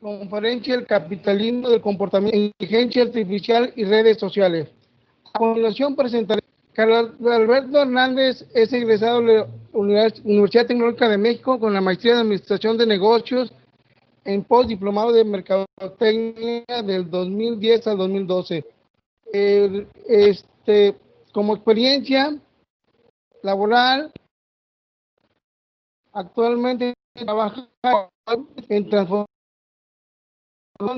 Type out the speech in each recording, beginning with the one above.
Conferencia El capitalismo del comportamiento, inteligencia artificial y redes sociales. A continuación presentaré Carlos Alberto Hernández, es egresado de la Universidad Tecnológica de México con la maestría de Administración de Negocios en postdiplomado de Mercadotecnia del 2010 al 2012. Como experiencia laboral, actualmente trabaja en transformación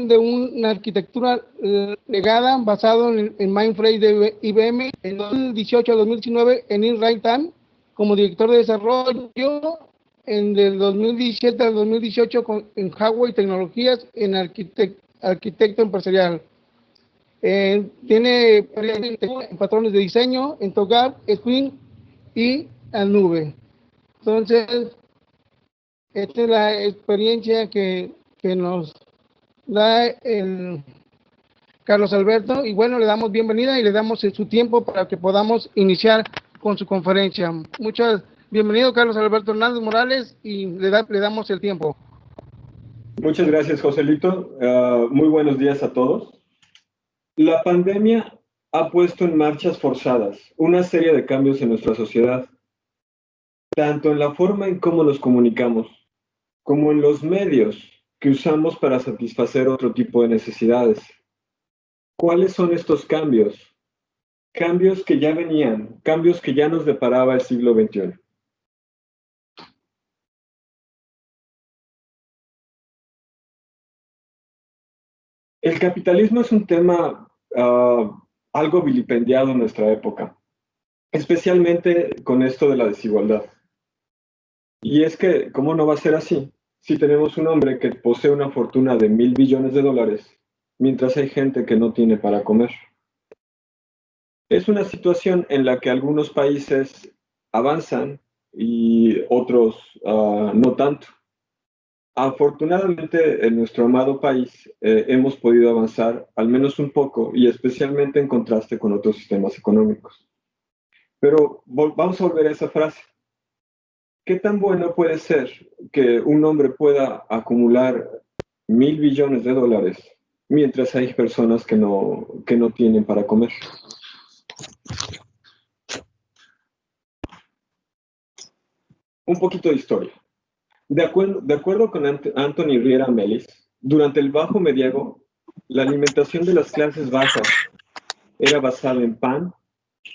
de una arquitectura legada basado en mainframe de IBM en 2018 a 2019 en InRightTime como director de desarrollo, en del 2017 al 2018 en Huawei Tecnologías en arquitecto empresarial. Tiene experiencia en patrones de diseño, en TOGAF, Spring y en nube. Entonces, esta es la experiencia que nos da el Carlos Alberto, y bueno, le damos bienvenida y le damos su tiempo para que podamos iniciar con su conferencia. Muchas bienvenido, Carlos Alberto Hernández Morales, y le damos el tiempo. Muchas gracias, Joselito. Muy buenos días a todos. La pandemia ha puesto en marchas forzadas una serie de cambios en nuestra sociedad, tanto en la forma en cómo nos comunicamos, como en los medios que usamos para satisfacer otro tipo de necesidades. ¿Cuáles son estos cambios? Cambios que ya venían, cambios que ya nos deparaba el siglo XXI. El capitalismo es un tema algo vilipendiado en nuestra época, especialmente con esto de la desigualdad. Y es que, ¿cómo no va a ser así? Si tenemos un hombre que posee una fortuna de $1,000 billones, mientras hay gente que no tiene para comer. Es una situación en la que algunos países avanzan y otros no tanto. Afortunadamente, en nuestro amado país hemos podido avanzar al menos un poco y especialmente en contraste con otros sistemas económicos. Pero vamos a volver a esa frase. ¿Qué tan bueno puede ser que un hombre pueda acumular $1,000 billones mientras hay personas que no tienen para comer? Un poquito de historia. De acuerdo con Anthony Riera Melis, durante el Bajo Medievo, la alimentación de las clases bajas era basada en pan,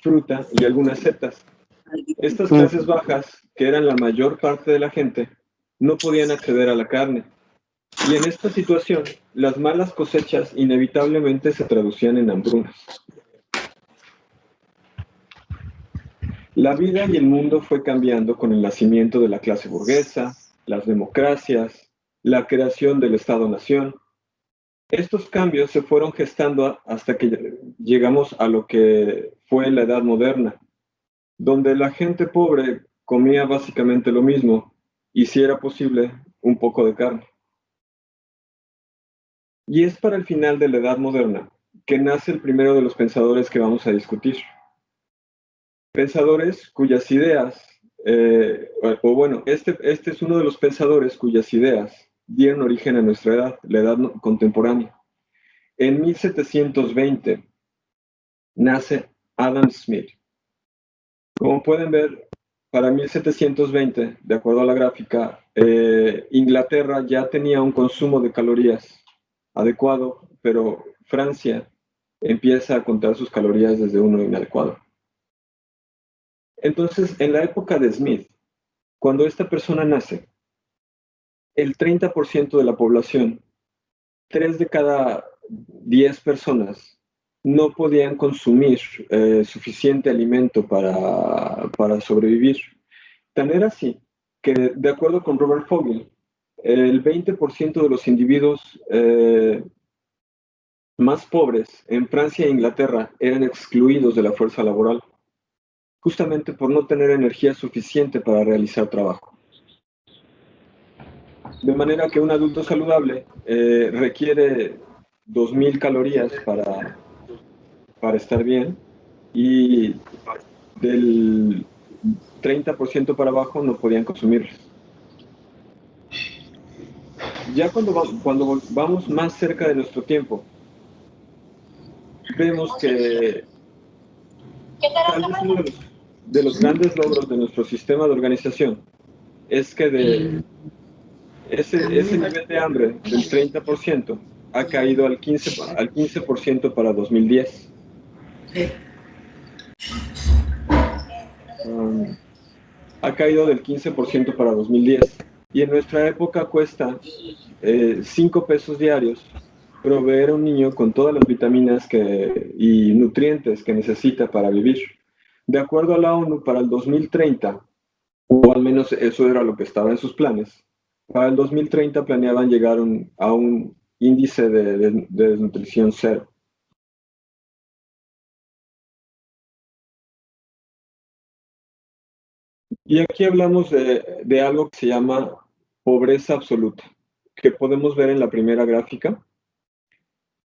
fruta y algunas setas. Estas clases bajas, que eran la mayor parte de la gente, no podían acceder a la carne. Y en esta situación, las malas cosechas inevitablemente se traducían en hambrunas. La vida y el mundo fue cambiando con el nacimiento de la clase burguesa, las democracias, la creación del Estado-Nación. Estos cambios se fueron gestando hasta que llegamos a lo que fue la Edad Moderna, donde la gente pobre comía básicamente lo mismo y, si era posible, un poco de carne. Y es para el final de la Edad Moderna que nace el primero de los pensadores que vamos a discutir. Pensadores cuyas ideas, este es uno de los pensadores cuyas ideas dieron origen a nuestra edad, la edad contemporánea. En 1720 nace Adam Smith. Como pueden ver, para 1720, de acuerdo a la gráfica, Inglaterra ya tenía un consumo de calorías adecuado, pero Francia empieza a contar sus calorías desde uno inadecuado. Entonces, en la época de Smith, cuando esta persona nace, el 30% de la población, 3 de cada 10 personas, no podían consumir suficiente alimento para sobrevivir. Tan era así que, de acuerdo con Robert Fogel, el 20% de los individuos más pobres en Francia e Inglaterra eran excluidos de la fuerza laboral, justamente por no tener energía suficiente para realizar trabajo. De manera que un adulto saludable requiere 2,000 calorías para estar bien, y del 30% para abajo no podían consumirlas. Ya cuando vamos más cerca de nuestro tiempo, vemos que tal vez uno de los grandes logros de nuestro sistema de organización es que de ese nivel de hambre del 30% ha caído al 15% para 2010. Ha caído del 15% para 2010. Y en nuestra época cuesta 5 pesos diarios proveer a un niño con todas las vitaminas y nutrientes que necesita para vivir. De acuerdo a la ONU, para el 2030, o al menos eso era lo que estaba en sus planes, para el 2030 planeaban llegar a un índice de desnutrición cero. Y aquí hablamos de algo que se llama pobreza absoluta, que podemos ver en la primera gráfica.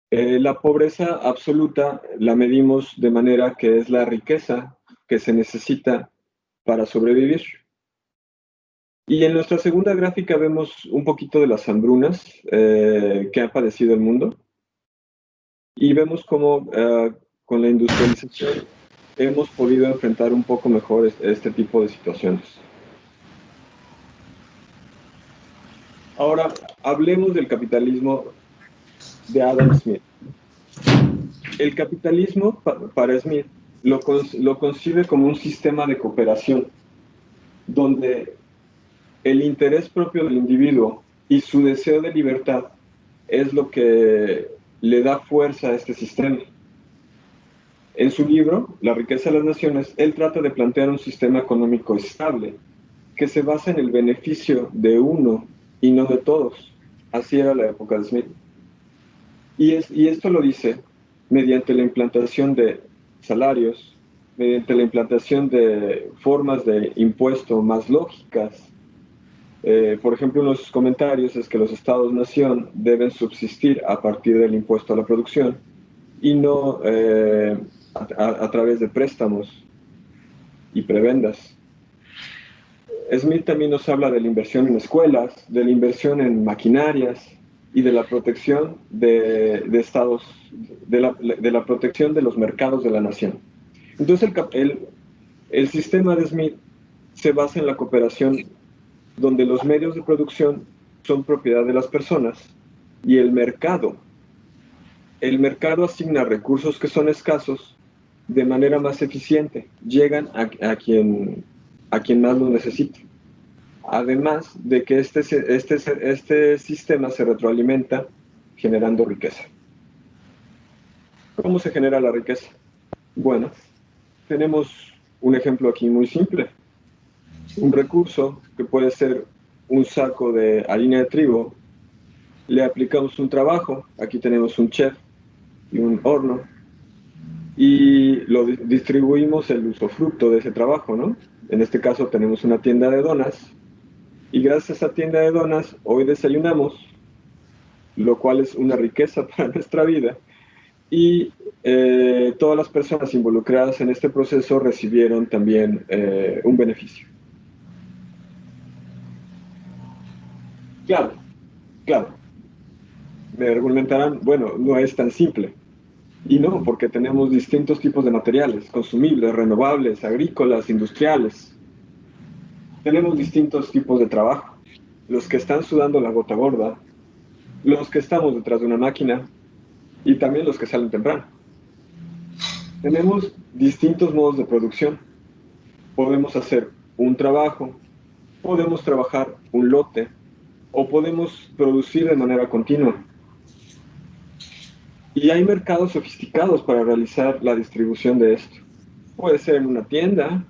La pobreza absoluta la medimos de manera que es la riqueza que se necesita para sobrevivir. Y en nuestra segunda gráfica vemos un poquito de las hambrunas que ha padecido el mundo. Y vemos cómo con la industrialización hemos podido enfrentar un poco mejor este tipo de situaciones. Ahora, hablemos del capitalismo de Adam Smith. El capitalismo, para Smith, lo concibe como un sistema de cooperación, donde el interés propio del individuo y su deseo de libertad es lo que le da fuerza a este sistema. En su libro, La riqueza de las naciones, él trata de plantear un sistema económico estable, que se basa en el beneficio de uno y no de todos. Así era la época de Smith. Y esto lo dice mediante la implantación de salarios, mediante la implantación de formas de impuesto más lógicas. Por ejemplo, uno de sus comentarios es que los estados-nación deben subsistir a partir del impuesto a la producción y no a través de préstamos y prebendas. Smith también nos habla de la inversión en escuelas, de la inversión en maquinarias y de la protección de estados, de la protección de los mercados de la nación. Entonces el sistema de Smith se basa en la cooperación donde los medios de producción son propiedad de las personas y el mercado asigna recursos que son escasos de manera más eficiente, llegan a quien más lo necesita. Además de que este sistema se retroalimenta generando riqueza. ¿Cómo se genera la riqueza? Bueno, tenemos un ejemplo aquí muy simple. Un recurso que puede ser un saco de harina de trigo, le aplicamos un trabajo, aquí tenemos un chef y un horno, y lo distribuimos el usufructo de ese trabajo, ¿no? En este caso tenemos una tienda de donas, y gracias a esa tienda de donas hoy desayunamos, lo cual es una riqueza para nuestra vida, y todas las personas involucradas en este proceso recibieron también un beneficio. Claro, claro. Me argumentarán, bueno, no es tan simple. Y no, porque tenemos distintos tipos de materiales, consumibles, renovables, agrícolas, industriales. Tenemos distintos tipos de trabajo. Los que están sudando la gota gorda, los que estamos detrás de una máquina y también los que salen temprano. Tenemos distintos modos de producción. Podemos hacer un trabajo, podemos trabajar un lote o podemos producir de manera continua. Y hay mercados sofisticados para realizar la distribución de esto. Puede ser en una tienda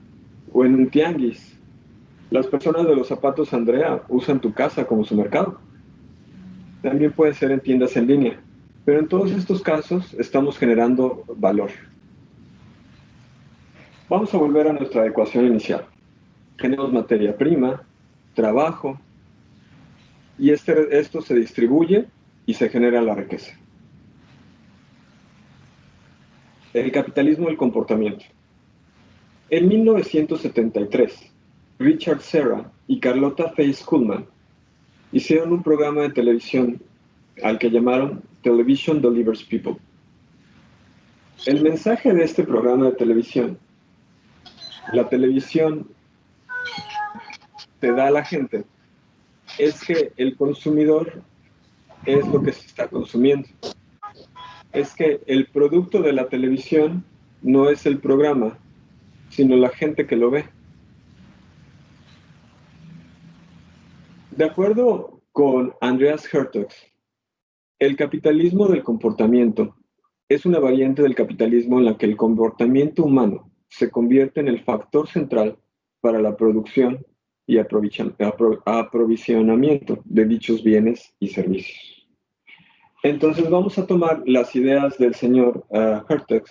o en un tianguis. Las personas de los zapatos Andrea usan tu casa como su mercado. También puede ser en tiendas en línea. Pero en todos estos casos estamos generando valor. Vamos a volver a nuestra ecuación inicial. Tenemos materia prima, trabajo, y esto se distribuye y se genera la riqueza. El capitalismo del comportamiento. En 1973, Richard Serra y Carlota Faye Kuhlman hicieron un programa de televisión al que llamaron Television Delivers People. El mensaje de este programa de televisión, la televisión te da a la gente, es que el consumidor es lo que se está consumiendo. Es que el producto de la televisión no es el programa, sino la gente que lo ve. De acuerdo con Andreas Hertog, el capitalismo del comportamiento es una variante del capitalismo en la que el comportamiento humano se convierte en el factor central para la producción y aprovisionamiento de dichos bienes y servicios. Entonces vamos a tomar las ideas del señor Hertog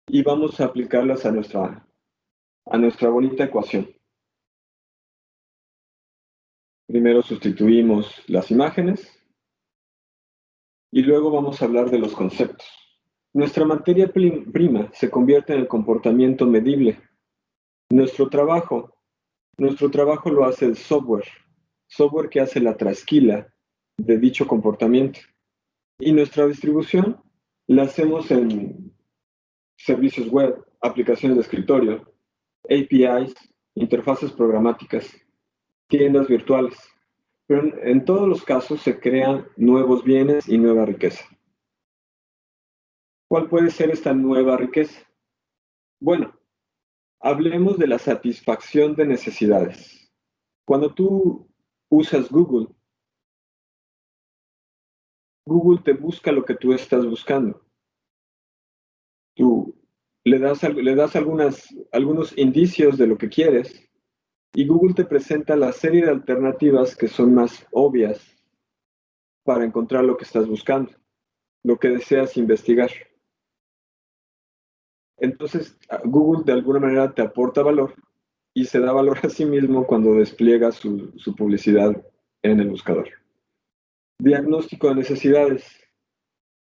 y vamos a aplicarlas a nuestra bonita ecuación. Primero sustituimos las imágenes y luego vamos a hablar de los conceptos. Nuestra materia prima se convierte en el comportamiento medible. Nuestro trabajo lo hace el software que hace la trasquila de dicho comportamiento. Y nuestra distribución la hacemos en servicios web, aplicaciones de escritorio, APIs, interfaces programáticas, tiendas virtuales. Pero en todos los casos se crean nuevos bienes y nueva riqueza. ¿Cuál puede ser esta nueva riqueza? Bueno, hablemos de la satisfacción de necesidades. Cuando tú usas Google te busca lo que tú estás buscando. Tú le das algunos indicios de lo que quieres y Google te presenta la serie de alternativas que son más obvias para encontrar lo que estás buscando, lo que deseas investigar. Entonces, Google de alguna manera te aporta valor y se da valor a sí mismo cuando despliega su publicidad en el buscador. Diagnóstico de necesidades.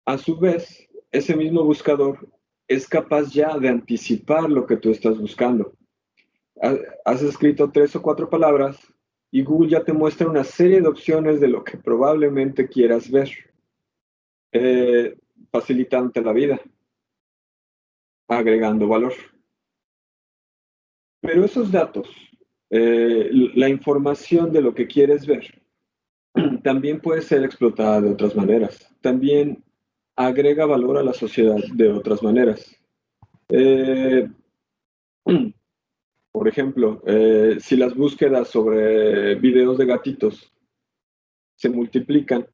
A su vez, ese mismo buscador es capaz ya de anticipar lo que tú estás buscando. Has escrito 3 o 4 palabras y Google ya te muestra una serie de opciones de lo que probablemente quieras ver, facilitándote la vida, agregando valor. Pero esos datos, la información de lo que quieres ver, también puede ser explotada de otras maneras. También agrega valor a la sociedad de otras maneras. Por ejemplo, si las búsquedas sobre videos de gatitos se multiplican,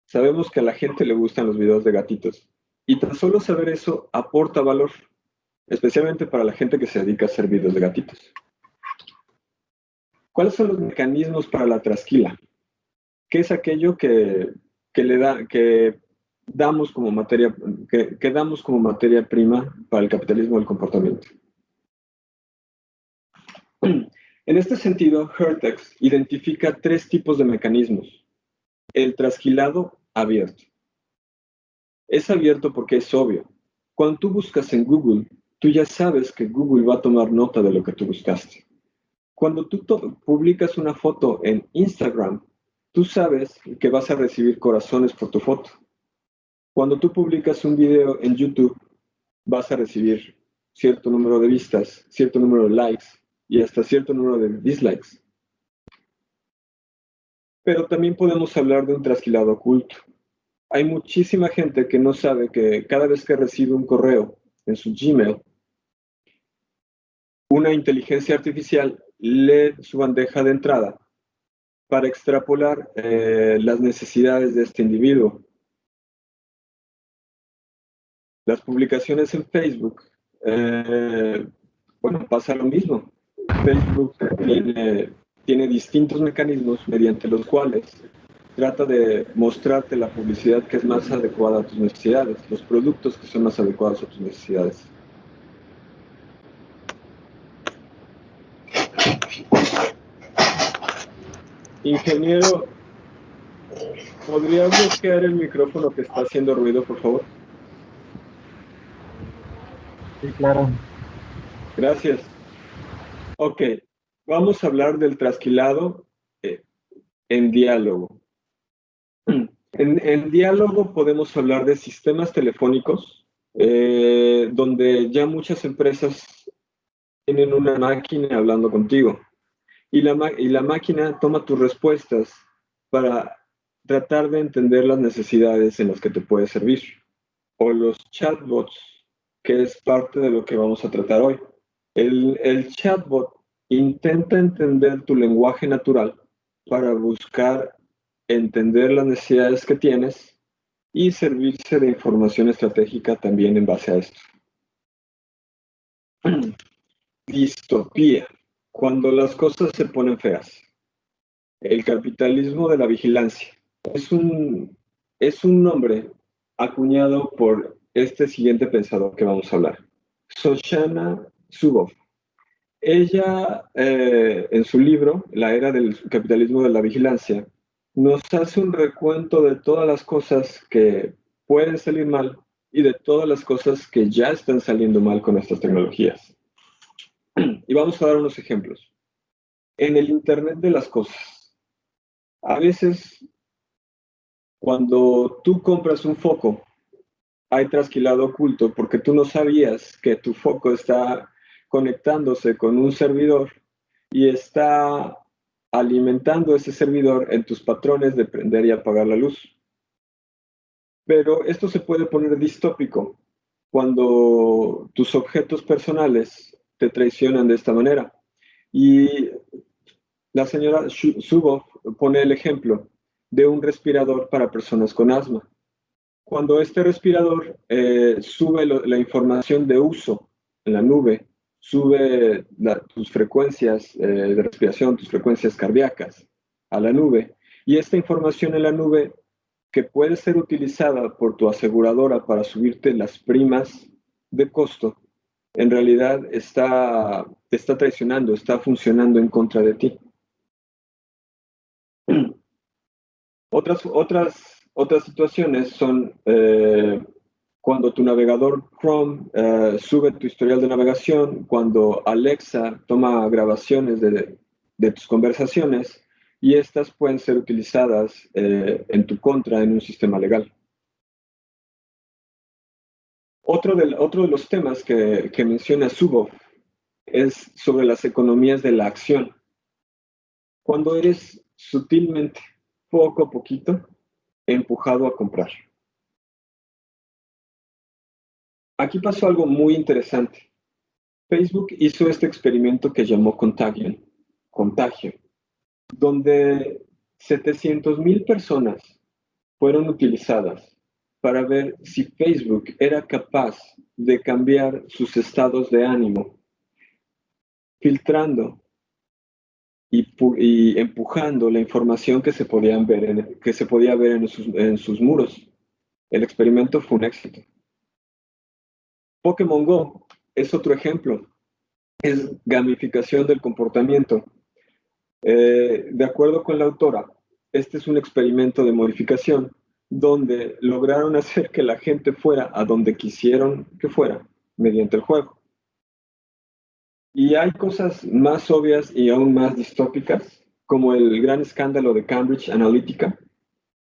sabemos que a la gente le gustan los videos de gatitos. Y tan solo saber eso aporta valor, especialmente para la gente que se dedica a hacer videos de gatitos. ¿Cuáles son los mecanismos para la trasquila? ¿Qué es aquello que damos como materia prima para el capitalismo del comportamiento? En este sentido, Hertog identifica 3 tipos de mecanismos. El trasquilado abierto. Es abierto porque es obvio. Cuando tú buscas en Google, tú ya sabes que Google va a tomar nota de lo que tú buscaste. Cuando tú publicas una foto en Instagram, tú sabes que vas a recibir corazones por tu foto. Cuando tú publicas un video en YouTube, vas a recibir cierto número de vistas, cierto número de likes y hasta cierto número de dislikes. Pero también podemos hablar de un trasquilado oculto. Hay muchísima gente que no sabe que cada vez que recibe un correo en su Gmail, una inteligencia artificial lee su bandeja de entrada para extrapolar las necesidades de este individuo. Las publicaciones en Facebook, pasa lo mismo. Facebook tiene distintos mecanismos mediante los cuales trata de mostrarte la publicidad que es más adecuada a tus necesidades, los productos que son más adecuados a tus necesidades. Ingeniero, ¿podría bloquear el micrófono que está haciendo ruido, por favor? Sí, claro. Gracias. Ok, vamos a hablar del trasquilado en diálogo. En diálogo podemos hablar de sistemas telefónicos, donde ya muchas empresas tienen una máquina hablando contigo y la máquina toma tus respuestas para tratar de entender las necesidades en las que te puede servir. O los chatbots, que es parte de lo que vamos a tratar hoy. El chatbot intenta entender tu lenguaje natural para buscar entender las necesidades que tienes y servirse de información estratégica también en base a esto. Distopía. Cuando las cosas se ponen feas. El capitalismo de la vigilancia. Es un nombre acuñado por este siguiente pensador que vamos a hablar. Shoshana Zuboff. Ella, en su libro, La era del capitalismo de la vigilancia, nos hace un recuento de todas las cosas que pueden salir mal y de todas las cosas que ya están saliendo mal con estas tecnologías. Y vamos a dar unos ejemplos. En el Internet de las cosas, a veces cuando tú compras un foco, hay trasquilado oculto porque tú no sabías que tu foco está conectándose con un servidor y está alimentando ese servidor en tus patrones de prender y apagar la luz. Pero esto se puede poner distópico cuando tus objetos personales te traicionan de esta manera. Y la señora Zuboff pone el ejemplo de un respirador para personas con asma. Cuando este respirador sube la información de uso en la nube, sube tus frecuencias de respiración, tus frecuencias cardíacas a la nube, y esta información en la nube que puede ser utilizada por tu aseguradora para subirte las primas de costo, en realidad te está traicionando, está funcionando en contra de ti. Otras situaciones son cuando tu navegador Chrome sube tu historial de navegación, cuando Alexa toma grabaciones de tus conversaciones y estas pueden ser utilizadas en tu contra en un sistema legal. Otro de los temas que menciona Zuboff es sobre las economías de la acción. Cuando eres sutilmente, poco a poquito, empujado a comprar. Aquí pasó algo muy interesante. Facebook hizo este experimento que llamó Contagio, donde 700,000 personas fueron utilizadas para ver si Facebook era capaz de cambiar sus estados de ánimo, filtrando y empujando la información que se podía ver en sus muros. El experimento fue un éxito. Pokémon Go es otro ejemplo. Es gamificación del comportamiento. De acuerdo con la autora, este es un experimento de modificación donde lograron hacer que la gente fuera a donde quisieron que fuera mediante el juego. Y hay cosas más obvias y aún más distópicas, como el gran escándalo de Cambridge Analytica,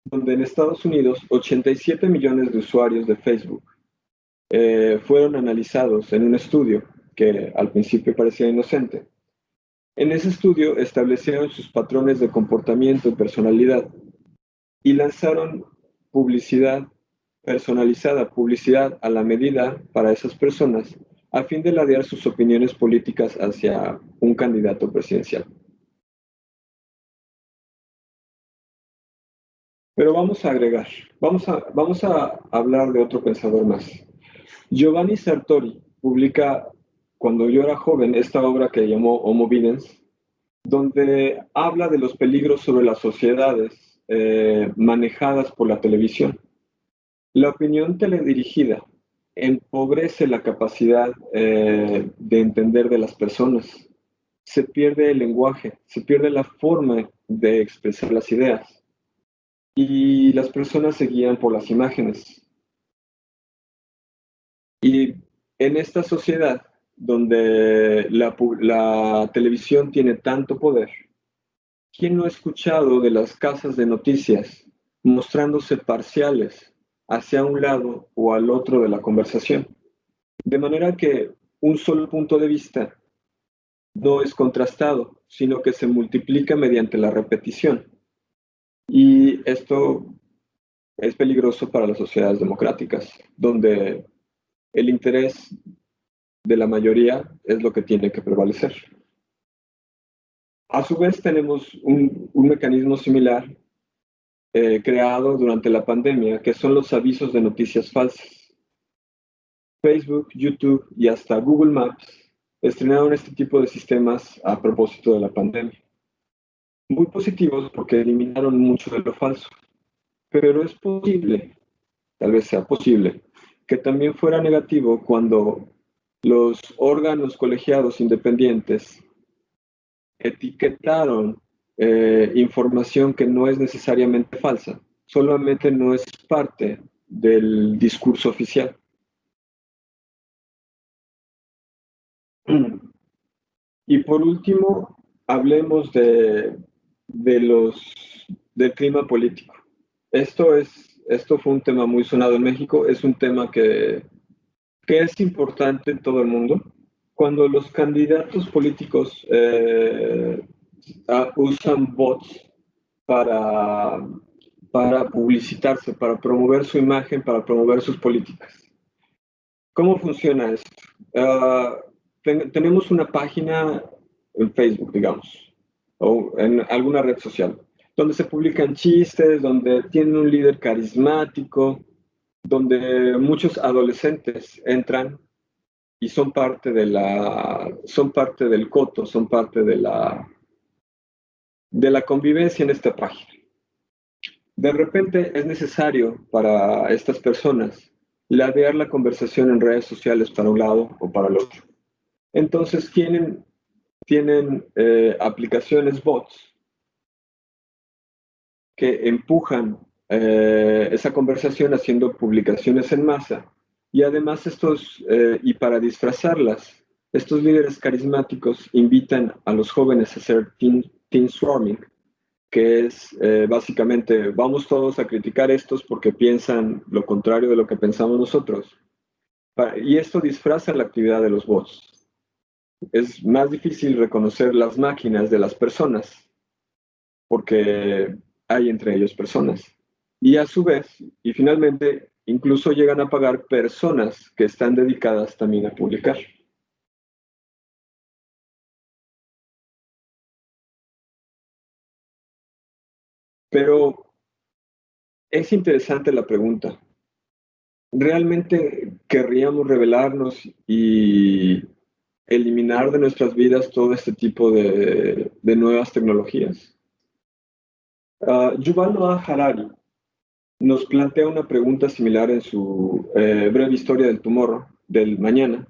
donde en Estados Unidos 87 millones de usuarios de Facebook fueron analizados en un estudio que al principio parecía inocente. En ese estudio establecieron sus patrones de comportamiento y personalidad y lanzaron publicidad personalizada, publicidad a la medida para esas personas, a fin de ladear sus opiniones políticas hacia un candidato presidencial. Pero vamos a agregar, vamos a hablar de otro pensador más. Giovanni Sartori publica, cuando yo era joven, esta obra que llamó Homo Videns, donde habla de los peligros sobre las sociedades manejadas por la televisión. La opinión teledirigida empobrece la capacidad de entender de las personas. Se pierde el lenguaje, se pierde la forma de expresar las ideas y las personas se guían por las imágenes. Y en esta sociedad donde la televisión tiene tanto poder, ¿Quién no ha escuchado de las casas de noticias mostrándose parciales hacia un lado o al otro de la conversación? De manera que un solo punto de vista no es contrastado, sino que se multiplica mediante la repetición. Y esto es peligroso para las sociedades democráticas, donde el interés de la mayoría es lo que tiene que prevalecer. A su vez, tenemos un mecanismo similar creado durante la pandemia, que son los avisos de noticias falsas. Facebook, YouTube y hasta Google Maps estrenaron este tipo de sistemas a propósito de la pandemia. Muy positivos porque eliminaron mucho de lo falso, pero es posible, tal vez sea posible, que también fuera negativo cuando los órganos colegiados independientes etiquetaron información que no es necesariamente falsa, solamente no es parte del discurso oficial. Y por último, hablemos del clima político. Esto fue un tema muy sonado en México, es un tema que es importante en todo el mundo. Cuando los candidatos políticos usan bots para, para publicitarse, para promover su imagen, para promover sus políticas. ¿Cómo funciona esto? Tenemos una página en Facebook, digamos, o en alguna red social, donde se publican chistes, donde tiene un líder carismático, donde muchos adolescentes entran y son parte del coto, son parte de la convivencia en esta página. De repente es necesario para estas personas ladear la conversación en redes sociales para un lado o para el otro. Entonces tienen aplicaciones bots que empujan esa conversación haciendo publicaciones en masa. Y además y para disfrazarlas, estos líderes carismáticos invitan a los jóvenes a hacer teen swarming, que es básicamente vamos todos a criticar estos porque piensan lo contrario de lo que pensamos nosotros. Y esto disfraza la actividad de los bots. Es más difícil reconocer las máquinas de las personas porque hay entre ellos personas. Y a su vez, y finalmente, incluso llegan a pagar personas que están dedicadas también a publicar. Pero es interesante la pregunta. ¿Realmente querríamos revelarnos y eliminar de nuestras vidas todo este tipo de nuevas tecnologías? Yuval Noah Harari nos plantea una pregunta similar en su breve historia del tumor del mañana,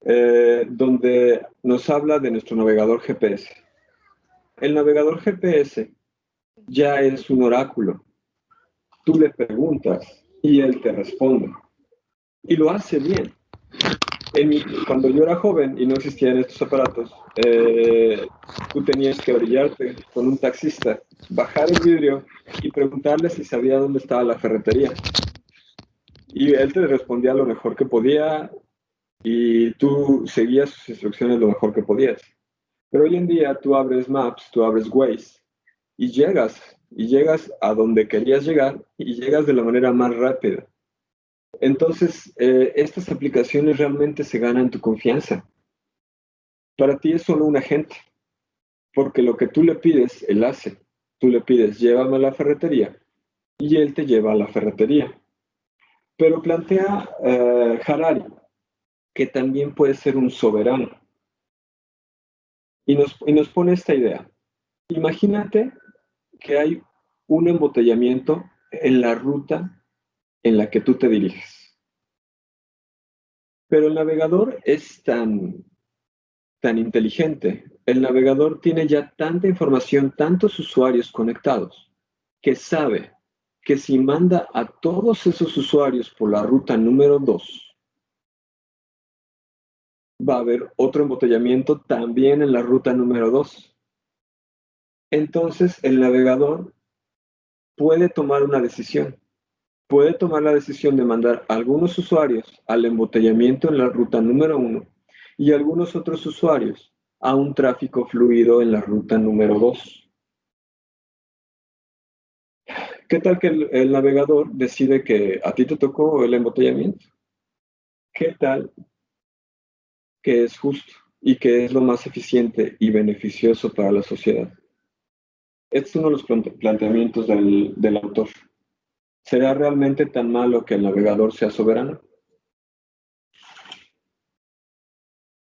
donde nos habla de nuestro navegador GPS. El navegador GPS ya es un oráculo. Tú le preguntas y él te responde. Y lo hace bien. Cuando yo era joven y no existían estos aparatos, tú tenías que orillarte con un taxista, bajar el vidrio y preguntarle si sabía dónde estaba la ferretería. Y él te respondía lo mejor que podía y tú seguías sus instrucciones lo mejor que podías. Pero hoy en día tú abres Maps, tú abres Waze y llegas a donde querías llegar y llegas de la manera más rápida. Entonces, estas aplicaciones realmente se ganan tu confianza. Para ti es solo un agente, porque lo que tú le pides, él hace. Tú le pides, llévame a la ferretería, y él te lleva a la ferretería. Pero plantea Harari que también puede ser un soberano. Y nos pone esta idea. Imagínate que hay un embotellamiento en la ruta en la que tú te diriges. Pero el navegador es tan inteligente. El navegador tiene ya tanta información, tantos usuarios conectados, que sabe que si manda a todos esos usuarios por la ruta número 2, va a haber otro embotellamiento también en la ruta número 2. entonces el navegador puede tomar una decisión. Puede tomar la decisión de mandar a algunos usuarios al embotellamiento en la ruta número 1 y algunos otros usuarios a un tráfico fluido en la ruta número 2. ¿Qué tal que el navegador decide que a ti te tocó el embotellamiento? ¿Qué tal que es justo y que es lo más eficiente y beneficioso para la sociedad? Este es uno de los planteamientos del autor. ¿Será realmente tan malo que el navegador sea soberano?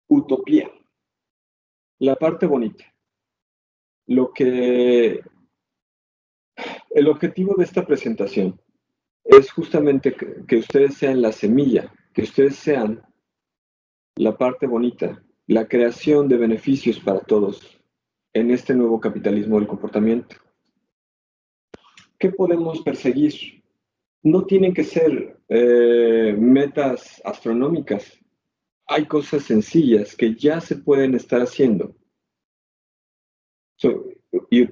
Utopía. La parte bonita. El objetivo de esta presentación es justamente que ustedes sean la semilla, que ustedes sean la parte bonita, la creación de beneficios para todos en este nuevo capitalismo del comportamiento. ¿Qué podemos perseguir? No tienen que ser metas astronómicas. Hay cosas sencillas que ya se pueden estar haciendo y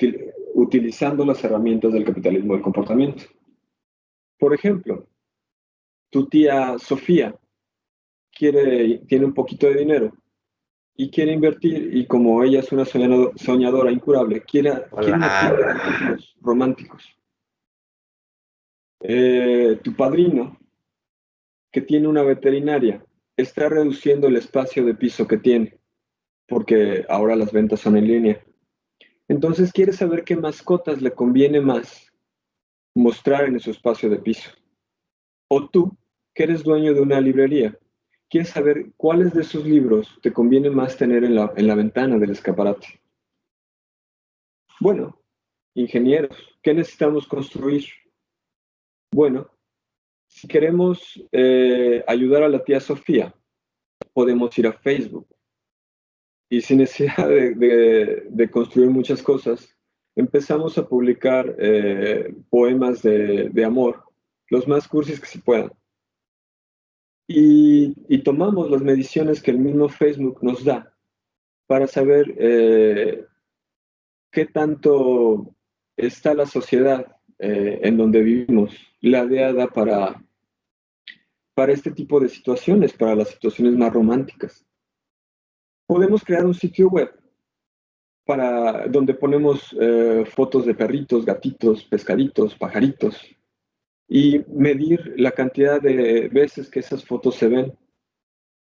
utilizando las herramientas del capitalismo del comportamiento. Por ejemplo, tu tía Sofía tiene un poquito de dinero y quiere invertir, y como ella es una soñadora incurable, quiere invertir en artículos románticos. Tu padrino, que tiene una veterinaria, está reduciendo el espacio de piso que tiene, porque ahora las ventas son en línea. Entonces quiere saber qué mascotas le conviene más mostrar en su espacio de piso. O tú, que eres dueño de una librería, quieres saber cuáles de esos libros te conviene más tener en la ventana del escaparate. Bueno, ingenieros, ¿qué necesitamos construir? Bueno, si queremos ayudar a la tía Sofía, podemos ir a Facebook. Y sin necesidad de construir muchas cosas, empezamos a publicar poemas de amor, los más cursis que se puedan. Y tomamos las mediciones que el mismo Facebook nos da para saber qué tanto está la sociedad en donde vivimos, ladeada para este tipo de situaciones, para las situaciones más románticas. Podemos crear un sitio web donde ponemos fotos de perritos, gatitos, pescaditos, pajaritos y medir la cantidad de veces que esas fotos se ven.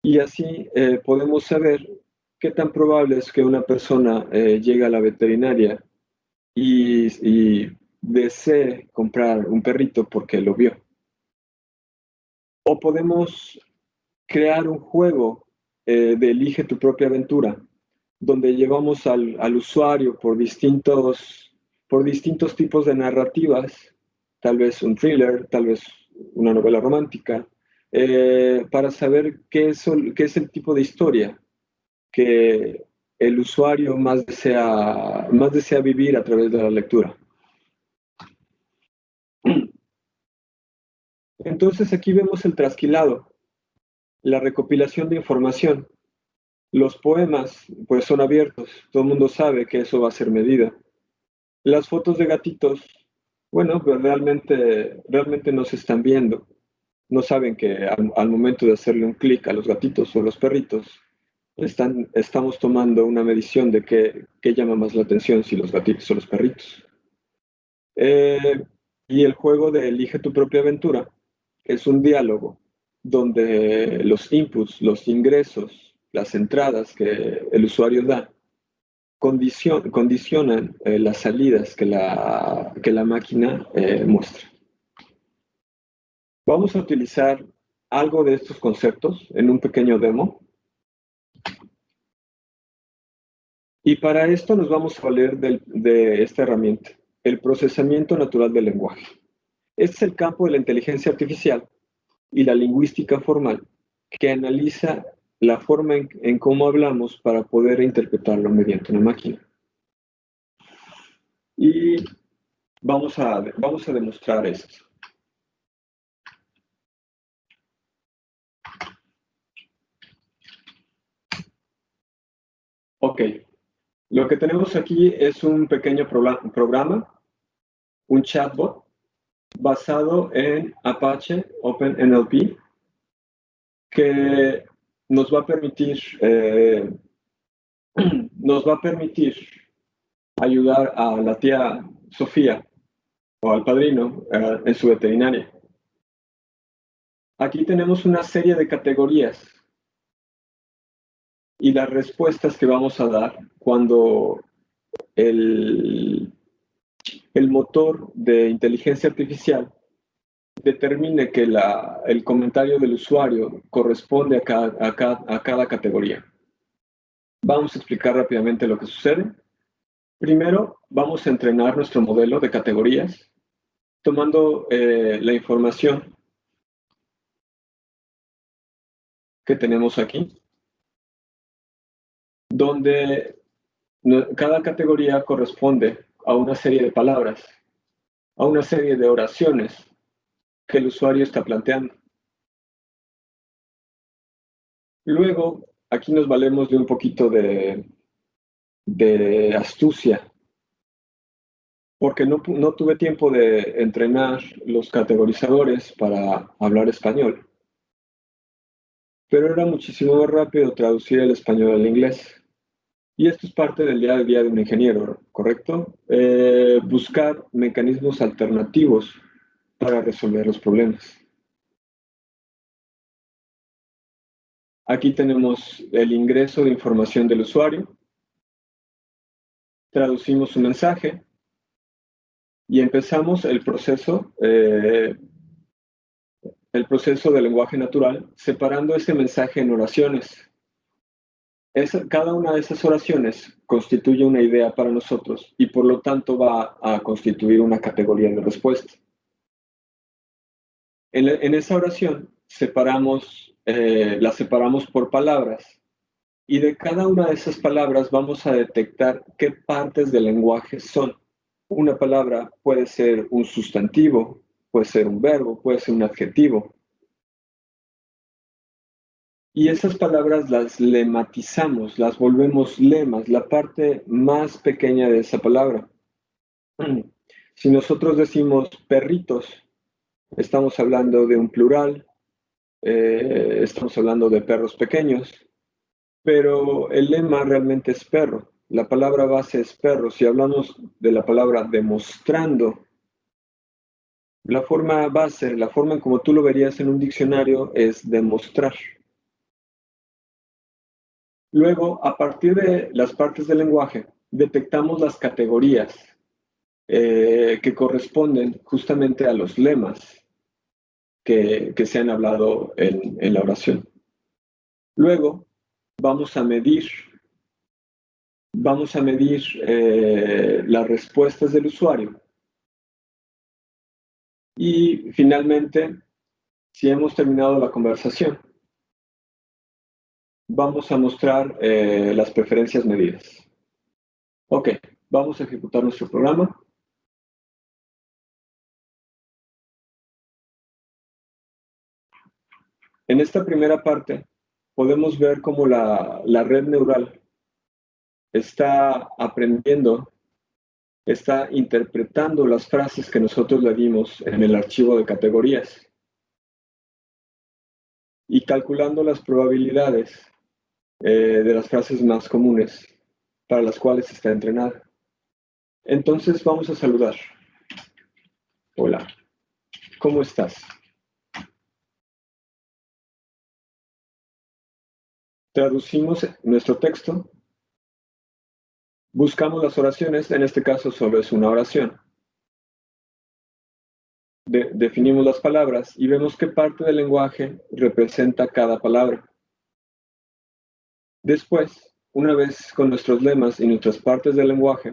Y así podemos saber qué tan probable es que una persona llegue a la veterinaria y desee comprar un perrito porque lo vio. O podemos crear un juego de elige tu propia aventura, donde llevamos al usuario por distintos tipos de narrativas, tal vez un thriller, tal vez una novela romántica, para saber qué es el tipo de historia que el usuario más desea vivir a través de la lectura. Entonces aquí vemos el trasquilado, la recopilación de información. Los poemas pues son abiertos, todo el mundo sabe que eso va a ser medida. Las fotos de gatitos, bueno, pues realmente no se están viendo. No saben que al momento de hacerle un clic a los gatitos o los perritos, estamos tomando una medición de qué llama más la atención, si los gatitos o los perritos. Y el juego de Elige tu propia aventura es un diálogo donde los inputs, los ingresos, las entradas que el usuario da condicionan las salidas que la máquina muestra. Vamos a utilizar algo de estos conceptos en un pequeño demo. Y para esto nos vamos a valer de esta herramienta, el procesamiento natural del lenguaje. Este es el campo de la inteligencia artificial y la lingüística formal que analiza la forma en cómo hablamos para poder interpretarlo mediante una máquina. Y vamos a demostrar esto. Ok, Lo que tenemos aquí es un pequeño programa, un chatbot, basado en Apache OpenNLP, que nos va a permitir, ayudar a la tía Sofía o al padrino en su veterinaria. Aquí tenemos una serie de categorías y las respuestas que vamos a dar cuando el motor de inteligencia artificial determine que el comentario del usuario corresponde a cada categoría. Vamos a explicar rápidamente lo que sucede. Primero, vamos a entrenar nuestro modelo de categorías, tomando la información que tenemos aquí, donde cada categoría corresponde a una serie de palabras, a una serie de oraciones que el usuario está planteando. Luego, aquí nos valemos de un poquito de astucia, porque no tuve tiempo de entrenar los categorizadores para hablar español. Pero era muchísimo más rápido traducir el español al inglés. Y esto es parte del día a día de un ingeniero, ¿correcto? Buscar mecanismos alternativos para resolver los problemas. Aquí tenemos el ingreso de información del usuario. Traducimos su mensaje y empezamos el proceso de lenguaje natural, separando ese mensaje en oraciones. Cada una de esas oraciones constituye una idea para nosotros y por lo tanto va a constituir una categoría de respuesta. En esa oración la separamos por palabras y de cada una de esas palabras vamos a detectar qué partes del lenguaje son. Una palabra puede ser un sustantivo, puede ser un verbo, puede ser un adjetivo. Y esas palabras las lematizamos, las volvemos lemas, la parte más pequeña de esa palabra. Si nosotros decimos perritos, estamos hablando de un plural, estamos hablando de perros pequeños, pero el lema realmente es perro. La palabra base es perro. Si hablamos de la palabra demostrando, la forma base, la forma en como tú lo verías en un diccionario es demostrar. Luego, a partir de las partes del lenguaje, detectamos las categorías que corresponden justamente a los lemas que se han hablado en la oración. Luego, vamos a medir las respuestas del usuario. Y finalmente, si hemos terminado la conversación, vamos a mostrar las preferencias medidas. Ok, vamos a ejecutar nuestro programa. En esta primera parte, podemos ver cómo la red neural está aprendiendo, está interpretando las frases que nosotros le dimos en el archivo de categorías y calculando las probabilidades de las frases más comunes para las cuales está entrenada. Entonces vamos a saludar. Hola, ¿cómo estás? Traducimos nuestro texto, buscamos las oraciones, en este caso solo es una oración. Definimos las palabras y vemos qué parte del lenguaje representa cada palabra. Después, una vez con nuestros lemas y nuestras partes del lenguaje,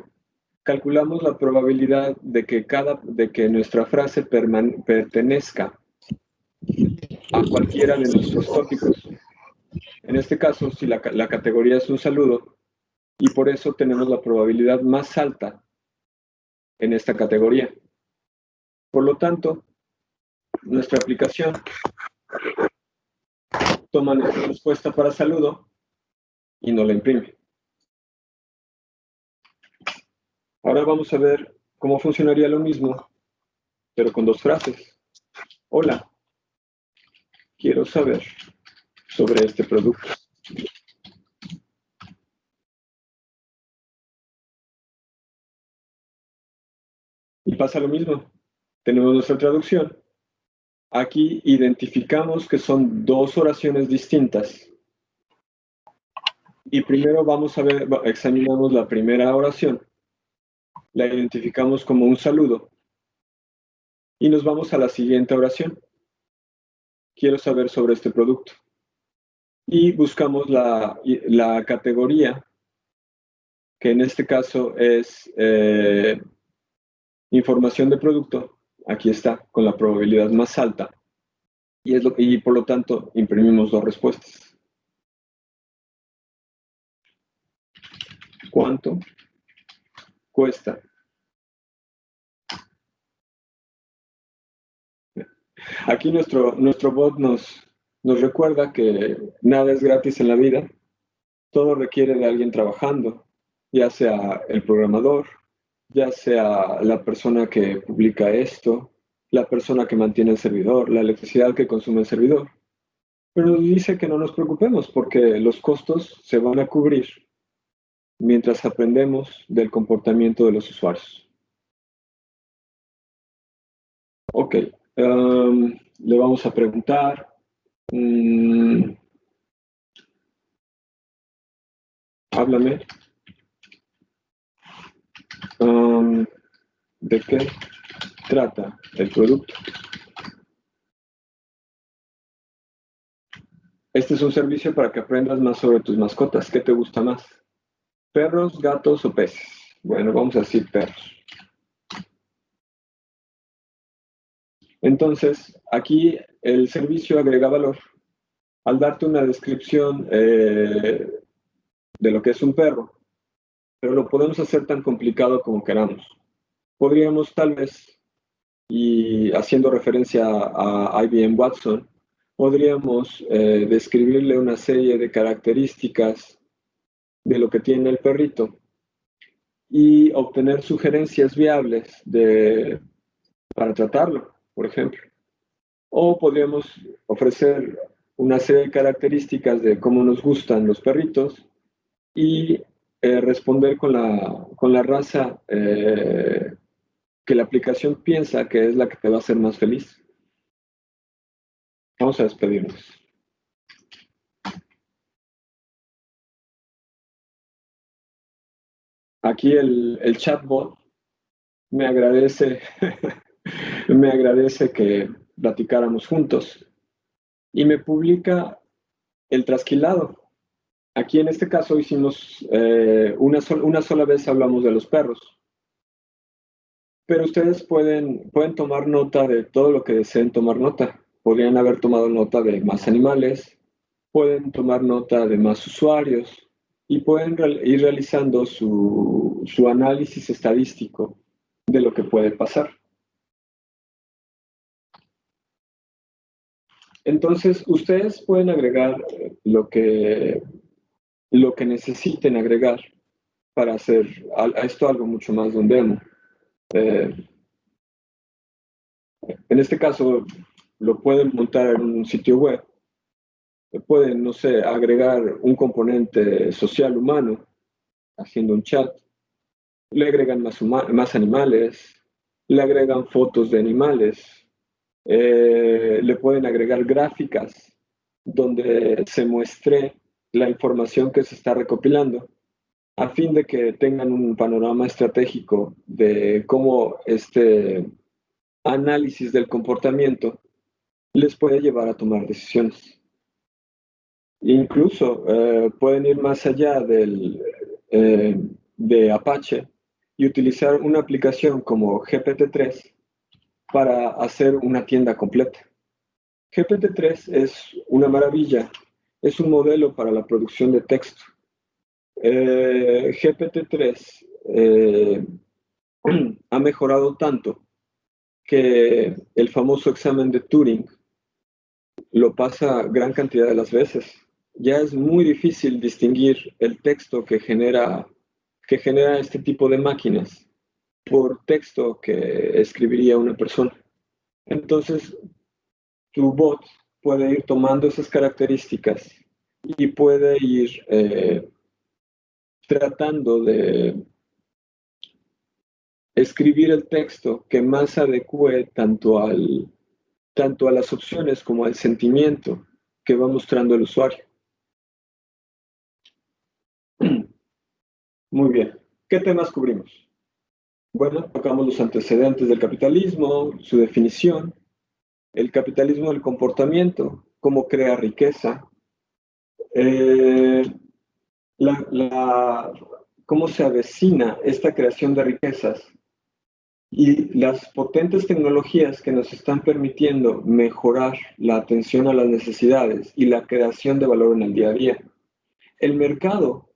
calculamos la probabilidad de que nuestra frase pertenezca a cualquiera de nuestros tópicos. En este caso, si la categoría es un saludo, y por eso tenemos la probabilidad más alta en esta categoría. Por lo tanto, nuestra aplicación toma nuestra respuesta para saludo y nos la imprime. Ahora vamos a ver cómo funcionaría lo mismo, pero con dos frases. Hola, quiero saber sobre este producto. Y pasa lo mismo. Tenemos nuestra traducción. Aquí identificamos que son dos oraciones distintas. Y primero vamos a ver, examinamos la primera oración. La identificamos como un saludo. Y nos vamos a la siguiente oración. Quiero saber sobre este producto. Y buscamos la categoría, que en este caso es información de producto. Aquí está, con la probabilidad más alta. Y por lo tanto imprimimos dos respuestas. ¿Cuánto cuesta? Aquí nuestro bot nos recuerda que nada es gratis en la vida. Todo requiere de alguien trabajando, ya sea el programador, ya sea la persona que publica esto, la persona que mantiene el servidor, la electricidad que consume el servidor. Pero dice que no nos preocupemos porque los costos se van a cubrir mientras aprendemos del comportamiento de los usuarios. Ok, le vamos a preguntar. Háblame. ¿De qué trata el producto? Este es un servicio para que aprendas más sobre tus mascotas. ¿Qué te gusta más? ¿Perros, gatos o peces? Bueno, vamos a decir perros. Entonces, aquí el servicio agrega valor. Al darte una descripción de lo que es un perro, pero lo podemos hacer tan complicado como queramos. Podríamos tal vez, y haciendo referencia a IBM Watson, podríamos describirle una serie de características de lo que tiene el perrito y obtener sugerencias viables para tratarlo, por ejemplo. O podríamos ofrecer una serie de características de cómo nos gustan los perritos y responder con la raza que la aplicación piensa que es la que te va a hacer más feliz. Vamos a despedirnos. Aquí el chatbot me agradece, me agradece que platicáramos juntos y me publica el trasquilado. Aquí en este caso hicimos una sola vez hablamos de los perros, pero ustedes pueden tomar nota de todo lo que deseen tomar nota. Podrían haber tomado nota de más animales, pueden tomar nota de más usuarios y pueden ir realizando su análisis estadístico de lo que puede pasar. Entonces, ustedes pueden agregar lo que necesiten agregar para hacer a esto algo mucho más de un demo. En este caso, lo pueden montar en un sitio web. Pueden, no sé, agregar un componente social humano haciendo un chat. Le agregan más animales, le agregan fotos de animales, le pueden agregar gráficas donde se muestre la información que se está recopilando a fin de que tengan un panorama estratégico de cómo este análisis del comportamiento les puede llevar a tomar decisiones. Incluso pueden ir más allá de Apache y utilizar una aplicación como GPT-3 para hacer una tienda completa. GPT-3 es una maravilla, es un modelo para la producción de texto. GPT-3 ha mejorado tanto que el famoso examen de Turing lo pasa gran cantidad de las veces. Ya es muy difícil distinguir el texto que genera este tipo de máquinas por texto que escribiría una persona. Entonces, tu bot puede ir tomando esas características y puede ir tratando de escribir el texto que más adecue tanto a las opciones como al sentimiento que va mostrando el usuario. Muy bien. ¿Qué temas cubrimos? Bueno, tocamos los antecedentes del capitalismo, su definición, el capitalismo del comportamiento, cómo crea riqueza, cómo se avecina esta creación de riquezas y las potentes tecnologías que nos están permitiendo mejorar la atención a las necesidades y la creación de valor en el día a día. El mercado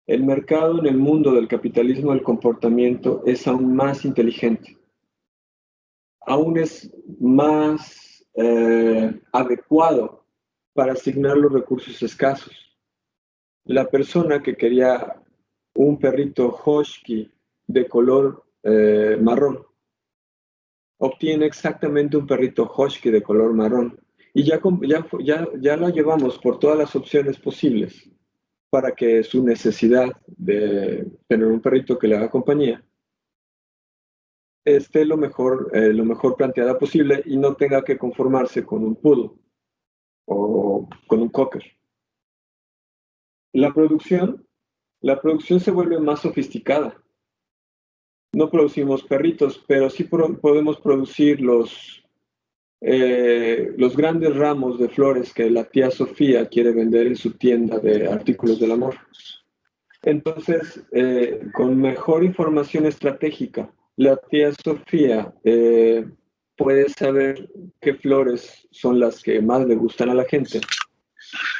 en el mundo del capitalismo del comportamiento es aún más inteligente, aún es más adecuado para asignar los recursos escasos. La persona que quería un perrito husky de color marrón obtiene exactamente un perrito husky de color marrón y ya lo llevamos por todas las opciones posibles para que su necesidad de tener un perrito que le haga compañía esté lo mejor planteada posible y no tenga que conformarse con un poodle o con un cocker. La producción se vuelve más sofisticada. No producimos perritos, pero sí podemos producir los grandes ramos de flores que la tía Sofía quiere vender en su tienda de artículos del amor. Entonces, con mejor información estratégica, la tía Sofía puede saber qué flores son las que más le gustan a la gente,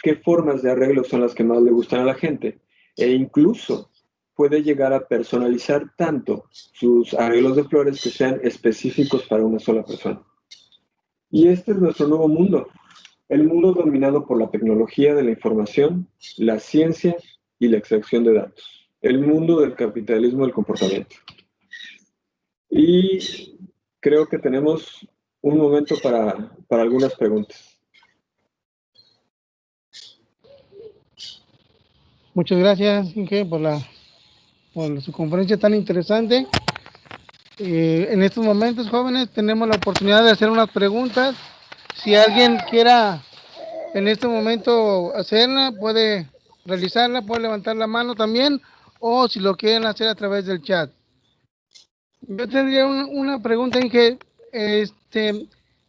qué formas de arreglo son las que más le gustan a la gente, e incluso puede llegar a personalizar tanto sus arreglos de flores que sean específicos para una sola persona. Y este es nuestro nuevo mundo, el mundo dominado por la tecnología de la información, la ciencia y la extracción de datos, el mundo del capitalismo del comportamiento. Y creo que tenemos un momento para algunas preguntas. Muchas gracias, Inge, por su conferencia tan interesante. En estos momentos, jóvenes, tenemos la oportunidad de hacer unas preguntas. Si alguien quiera en este momento hacerla, puede realizarla, puede levantar la mano también, o si lo quieren hacer a través del chat. Yo tendría una pregunta, Inge.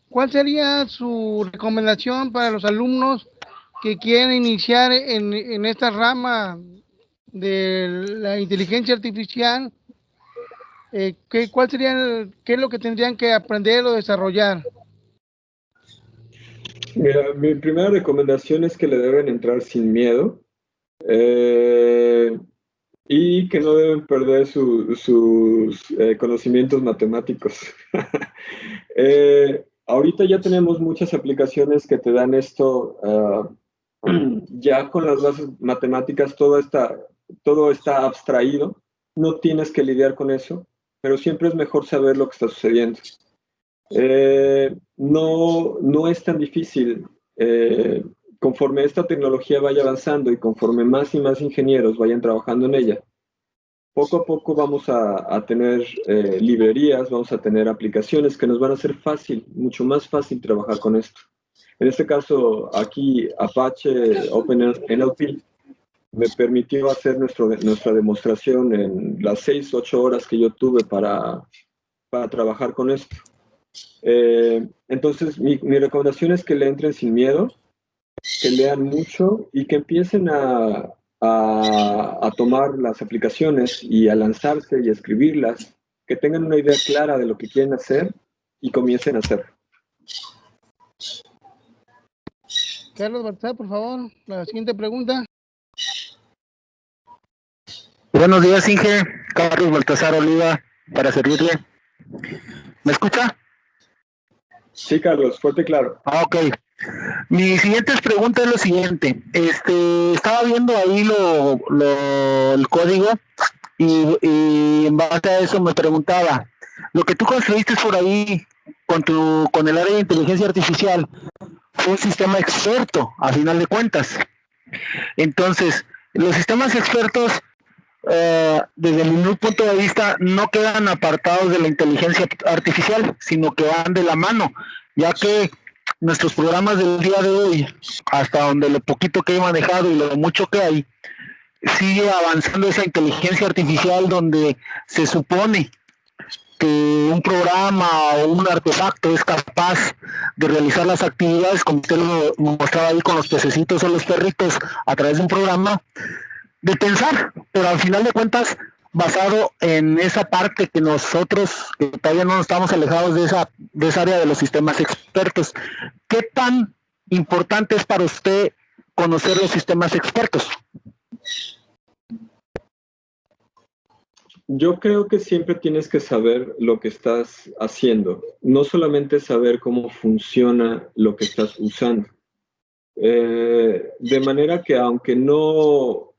¿Cuál sería su recomendación para los alumnos que quieren iniciar en esta rama de la inteligencia artificial? ¿Qué es lo que tendrían que aprender o desarrollar? Mira, mi primera recomendación es que le deben entrar sin miedo y que no deben perder sus conocimientos matemáticos. Ahorita ya tenemos muchas aplicaciones que te dan esto, ya con las bases matemáticas todo está abstraído, no tienes que lidiar con eso, pero siempre es mejor saber lo que está sucediendo. No es tan difícil. Conforme esta tecnología vaya avanzando y conforme más y más ingenieros vayan trabajando en ella, poco a poco vamos a tener librerías, vamos a tener aplicaciones que nos van a hacer mucho más fácil trabajar con esto. En este caso, aquí Apache OpenNLP me permitió hacer nuestra demostración en las 6-8 horas que yo tuve para trabajar con esto. Entonces, mi recomendación es que le entren sin miedo, que lean mucho y que empiecen a tomar las aplicaciones y a lanzarse y a escribirlas, que tengan una idea clara de lo que quieren hacer y comiencen a hacer. Carlos Baltazar, por favor, la siguiente pregunta. Buenos días, Inge. Carlos Baltazar Oliva, para servirle. ¿Me escucha? Sí, Carlos, fuerte y claro. Ok. Mi siguiente pregunta es lo siguiente. Estaba viendo ahí el código y en base a eso me preguntaba, lo que tú construiste por ahí con el área de inteligencia artificial fue un sistema experto, a final de cuentas. Entonces, los sistemas expertos, desde mi punto de vista, no quedan apartados de la inteligencia artificial, sino que van de la mano, ya que nuestros programas del día de hoy, hasta donde lo poquito que he manejado y lo mucho que hay, sigue avanzando esa inteligencia artificial donde se supone que un programa o un artefacto es capaz de realizar las actividades, como usted lo mostraba ahí con los pececitos o los perritos, a través de un programa, de pensar, pero al final de cuentas basado en esa parte que nosotros, que todavía no estamos alejados de esa área de los sistemas expertos. ¿Qué tan importante es para usted conocer los sistemas expertos? Yo creo que siempre tienes que saber lo que estás haciendo, no solamente saber cómo funciona lo que estás usando. De manera que aunque no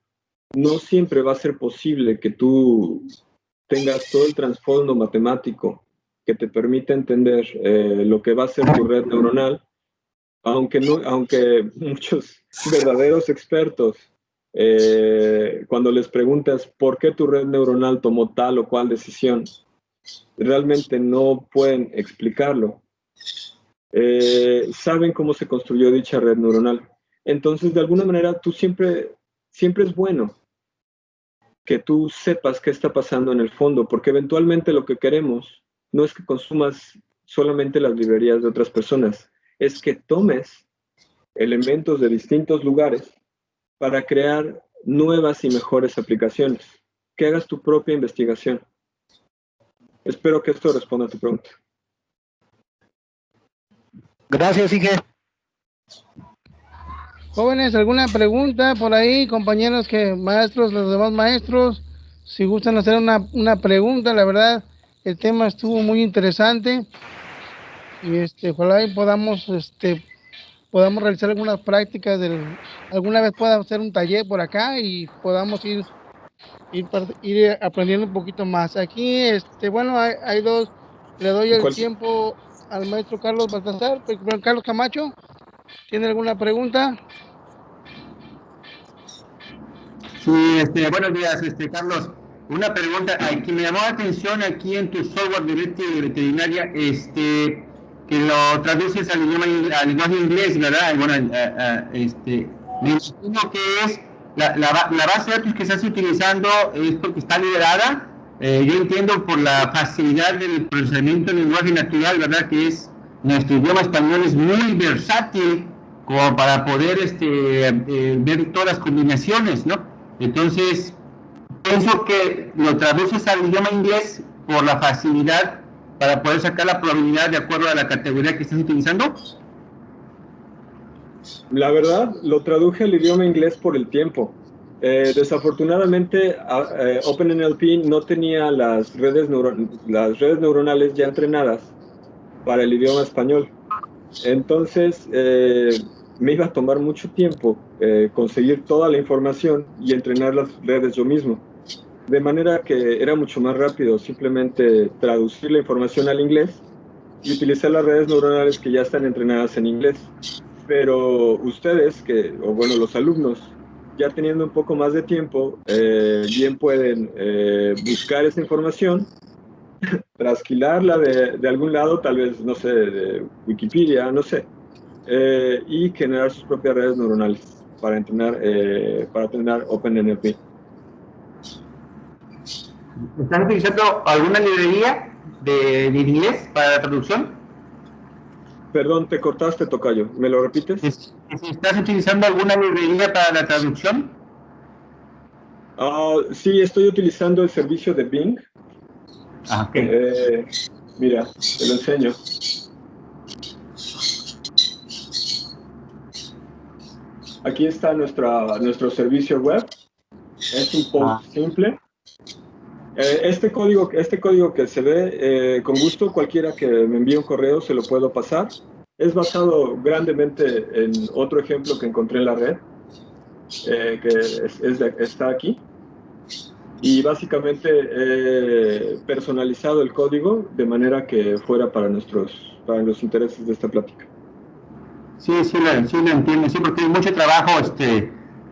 siempre va a ser posible que tú tengas todo el trasfondo matemático que te permita entender lo que va a ser tu red neuronal, aunque muchos verdaderos expertos, cuando les preguntas por qué tu red neuronal tomó tal o cual decisión, realmente no pueden explicarlo. Saben cómo se construyó dicha red neuronal. Entonces, de alguna manera, tú siempre es bueno que tú sepas qué está pasando en el fondo, porque eventualmente lo que queremos no es que consumas solamente las librerías de otras personas, es que tomes elementos de distintos lugares para crear nuevas y mejores aplicaciones, que hagas tu propia investigación. Espero que esto responda a tu pregunta. Gracias, Inge. Jóvenes, ¿alguna pregunta por ahí? Compañeros, maestros, los demás maestros, si gustan hacer una pregunta, la verdad, el tema estuvo muy interesante y ojalá y podamos realizar algunas prácticas alguna vez pueda hacer un taller por acá y podamos ir aprendiendo un poquito más. Aquí, bueno, hay dos, le doy el tiempo al maestro Carlos Baltasar. Carlos Camacho, ¿tiene alguna pregunta? Sí, buenos días, Carlos. Una pregunta que me llamó la atención aquí en tu software de veterinaria, que lo traduces al lenguaje inglés, ¿verdad? Bueno, me imagino que es la base de datos que estás utilizando es porque está liberada. Yo entiendo por la facilidad del procesamiento del lenguaje natural, ¿verdad? Que nuestro idioma español es muy versátil como para poder ver todas las combinaciones, ¿no? Entonces, pienso que lo traduces al idioma inglés por la facilidad para poder sacar la probabilidad de acuerdo a la categoría que estás utilizando. La verdad, lo traduje al idioma inglés por el tiempo. Desafortunadamente, OpenNLP no tenía las redes neuronales ya entrenadas para el idioma español. Entonces, me iba a tomar mucho tiempo conseguir toda la información y entrenar las redes yo mismo. De manera que era mucho más rápido simplemente traducir la información al inglés y utilizar las redes neuronales que ya están entrenadas en inglés. Pero ustedes, los alumnos, ya teniendo un poco más de tiempo, bien pueden buscar esa información, trasquilarla de algún lado, tal vez, no sé, de Wikipedia, no sé, y generar sus propias redes neuronales para entrenar OpenNLP. ¿Estás utilizando alguna librería de inglés para la traducción? Perdón, te cortaste, tocayo. ¿Me lo repites? ¿Estás utilizando alguna librería para la traducción? Sí, estoy utilizando el servicio de Bing. Okay. Mira, te lo enseño. Aquí está nuestro servicio web. Es un post simple. Este código que se ve, con gusto, cualquiera que me envíe un correo se lo puedo pasar. Es basado grandemente en otro ejemplo que encontré en la red, que está aquí. y básicamente personalizado el código de manera que fuera para los intereses de esta plática. Sí, sí lo entiendo, sí, porque hay mucho trabajo,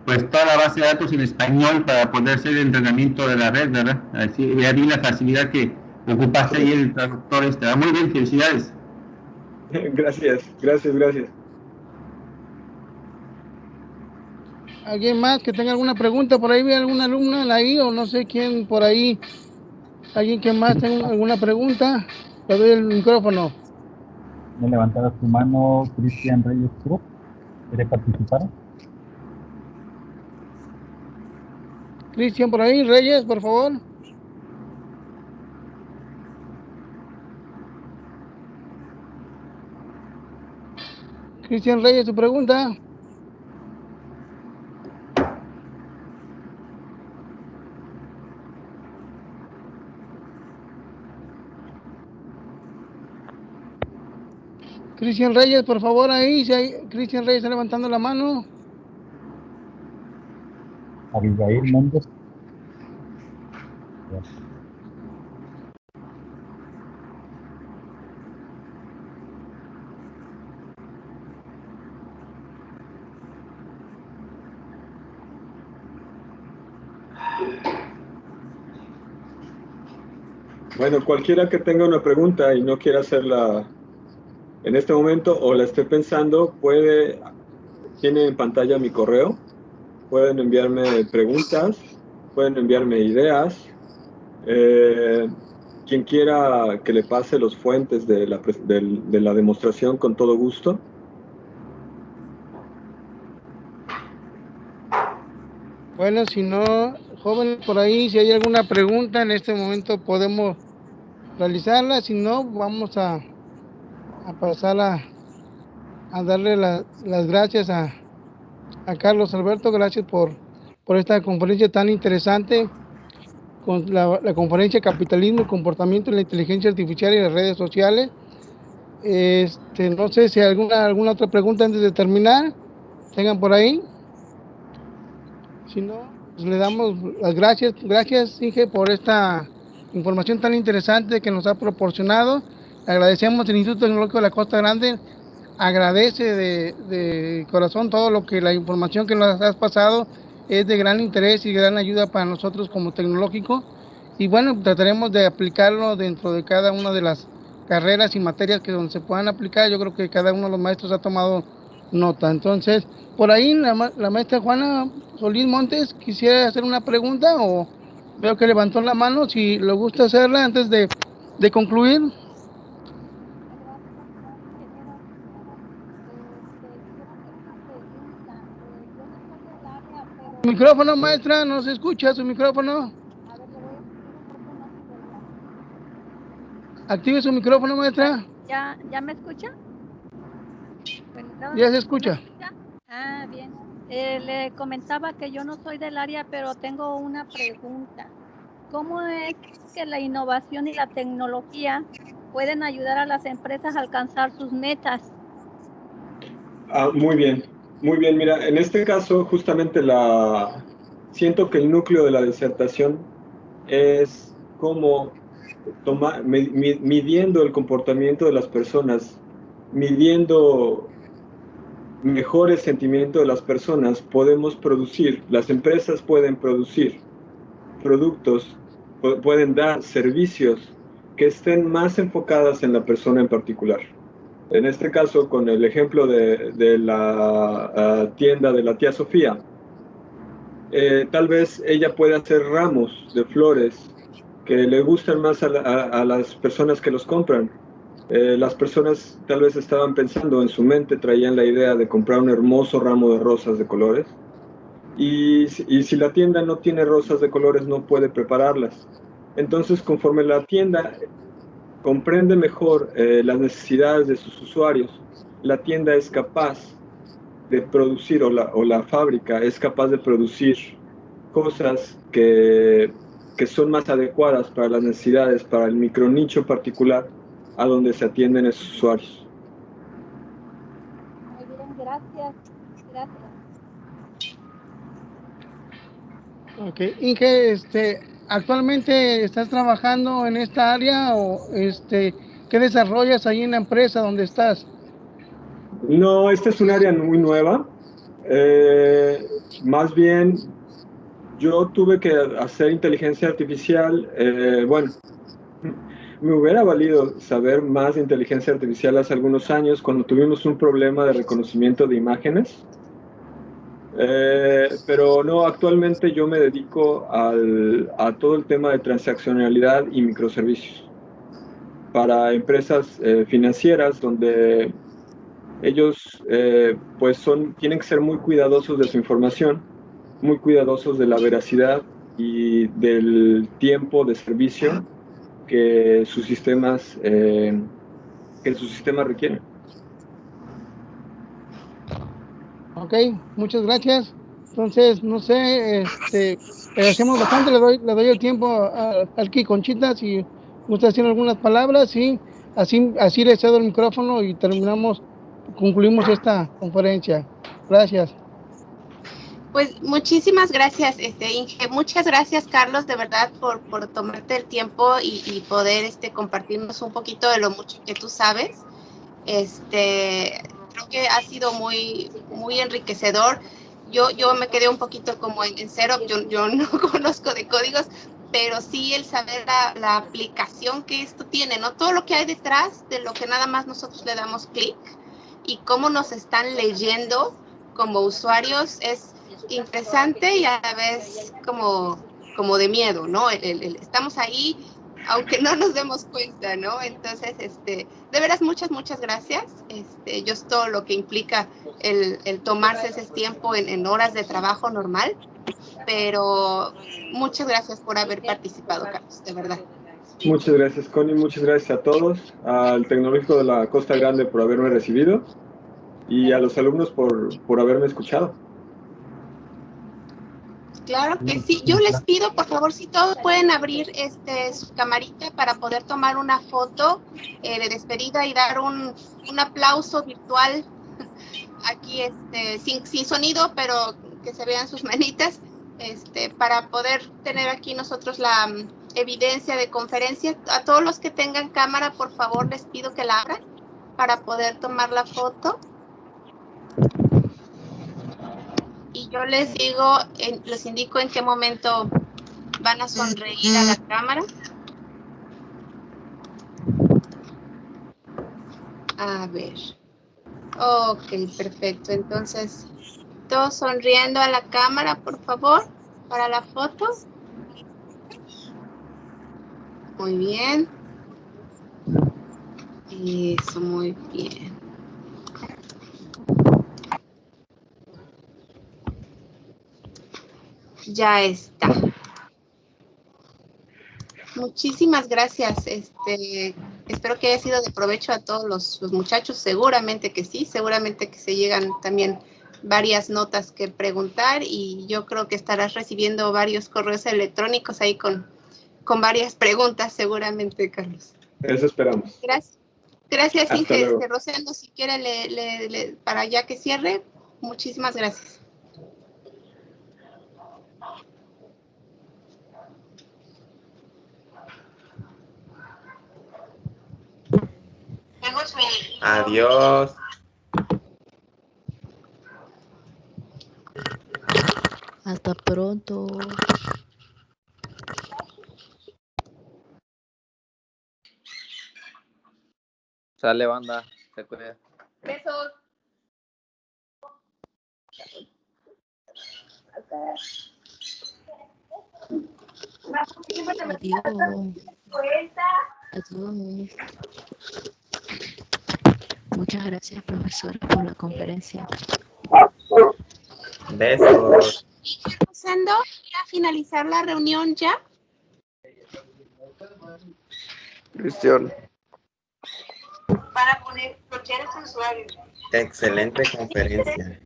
pues toda la base de datos en español para poder hacer el entrenamiento de la red, ¿verdad? Así, ya vi la facilidad que ocupaste ahí el traductor, muy bien, felicidades. Gracias. ¿Alguien más que tenga alguna pregunta? Por ahí ve alguna alumna ahí o no sé quién por ahí. ¿Alguien que más tenga alguna pregunta? Le doy el micrófono. Me levantara su mano Cristian Reyes Cruz. ¿Quiere participar? Cristian por ahí, Reyes, por favor. Cristian Reyes, tu pregunta. Cristian Reyes, por favor, ahí. Si hay Cristian Reyes está levantando la mano. Abigail Méndez. Bueno, cualquiera que tenga una pregunta y no quiera hacerla en este momento o la esté pensando, tiene en pantalla mi correo, pueden enviarme preguntas, pueden enviarme ideas. Quien quiera que le pase los fuentes de la demostración, con todo gusto. Bueno, si no, jóvenes por ahí, si hay alguna pregunta en este momento podemos realizarla. Si no, vamos a pasar a darle las gracias a Carlos Alberto. Gracias por esta conferencia tan interesante, con la conferencia Capitalismo, Comportamiento en la Inteligencia Artificial y las Redes Sociales. No sé si hay alguna otra pregunta antes de terminar, tengan por ahí. Si no, pues le damos las gracias. Gracias, Inge, por esta información tan interesante que nos ha proporcionado. Agradecemos al Instituto Tecnológico de la Costa Grande. Agradece de corazón todo la información que nos has pasado. Es de gran interés y gran ayuda para nosotros como tecnológico. Y bueno, trataremos de aplicarlo dentro de cada una de las carreras y materias que donde se puedan aplicar. Yo creo que cada uno de los maestros ha tomado nota. Entonces, por ahí la maestra Juana Solís Montes quisiera hacer una pregunta, o veo que levantó la mano. Si le gusta hacerla antes de concluir. Micrófono, maestra, no se escucha su micrófono. Active su micrófono, maestra. ¿Ya me escucha? Bueno, Ya se escucha. Ah, bien. Le comentaba que yo no soy del área, pero tengo una pregunta. ¿Cómo es que la innovación y la tecnología pueden ayudar a las empresas a alcanzar sus metas? Muy bien. Mira, en este caso, justamente siento que el núcleo de la disertación es cómo midiendo el comportamiento de las personas, midiendo mejores sentimientos de las personas, las empresas pueden producir productos, pueden dar servicios que estén más enfocadas en la persona en particular. En este caso, con el ejemplo de la tienda de la tía Sofía, tal vez ella pueda hacer ramos de flores que le gustan más a las personas que los compran. Las personas tal vez estaban pensando en su mente, traían la idea de comprar un hermoso ramo de rosas de colores, y si la tienda no tiene rosas de colores, no puede prepararlas. Entonces, conforme la tienda comprende mejor las necesidades de sus usuarios, la tienda es capaz de producir, o la fábrica es capaz de producir cosas que son más adecuadas para las necesidades, para el micronicho particular a donde se atienden esos usuarios. Muy bien, gracias. Ok, Inge, ¿Actualmente estás trabajando en esta área o qué desarrollas ahí en la empresa donde estás? No, esta es un área muy nueva. Más bien, yo tuve que hacer inteligencia artificial. Bueno, me hubiera valido saber más de inteligencia artificial hace algunos años cuando tuvimos un problema de reconocimiento de imágenes. Pero no, actualmente yo me dedico a todo el tema de transaccionalidad y microservicios para empresas financieras donde ellos pues tienen que ser muy cuidadosos de su información, muy cuidadosos de la veracidad y del tiempo de servicio que sus sistemas requieren. Ok, muchas gracias. Entonces, no sé, agradecemos bastante, le doy el tiempo al Kiko Conchita si gusta decir algunas palabras y así le cedo el micrófono y concluimos esta conferencia. Gracias. Pues muchísimas gracias, Inge. Muchas gracias, Carlos, de verdad, por tomarte el tiempo y poder compartirnos un poquito de lo mucho que tú sabes. Creo que ha sido muy, muy enriquecedor. Yo me quedé un poquito como en cero, yo no conozco de códigos, pero sí el saber la aplicación que esto tiene, ¿no? Todo lo que hay detrás de lo que nada más nosotros le damos clic y cómo nos están leyendo como usuarios es interesante y a la vez como de miedo, ¿no? Estamos ahí aunque no nos demos cuenta, ¿no? Entonces, de veras, muchas gracias. Yo es todo lo que implica el tomarse ese tiempo en horas de trabajo normal, pero muchas gracias por haber participado, Carlos, de verdad. Muchas gracias, Connie, muchas gracias a todos, al Tecnológico de la Costa Grande por haberme recibido y a los alumnos por haberme escuchado. Claro que sí. Yo les pido, por favor, si todos pueden abrir su camarita para poder tomar una foto de despedida y dar un aplauso virtual aquí, sin sonido, pero que se vean sus manitas, para poder tener aquí nosotros la evidencia de conferencia. A todos los que tengan cámara, por favor, les pido que la abran para poder tomar la foto. Y yo les indico en qué momento van a sonreír a la cámara. A ver. Ok, perfecto. Entonces, todos sonriendo a la cámara, por favor, para la foto. Muy bien. Eso, muy bien. Ya está. Muchísimas gracias. Espero que haya sido de provecho a todos los muchachos. Seguramente que sí, seguramente que se llegan también varias notas que preguntar y yo creo que estarás recibiendo varios correos electrónicos ahí con varias preguntas, seguramente, Carlos. Eso esperamos. Gracias, Inge. Luego. Rosendo, si quiere, para ya que cierre, muchísimas gracias. Adiós. Hasta pronto. Sale, banda. Se cuida. Besos. Adiós. Adiós. Muchas gracias, profesora, por la conferencia. Besos. Rosendo, ¿a finalizar la reunión ya? Cristian. Para poner el usuario. Excelente conferencia.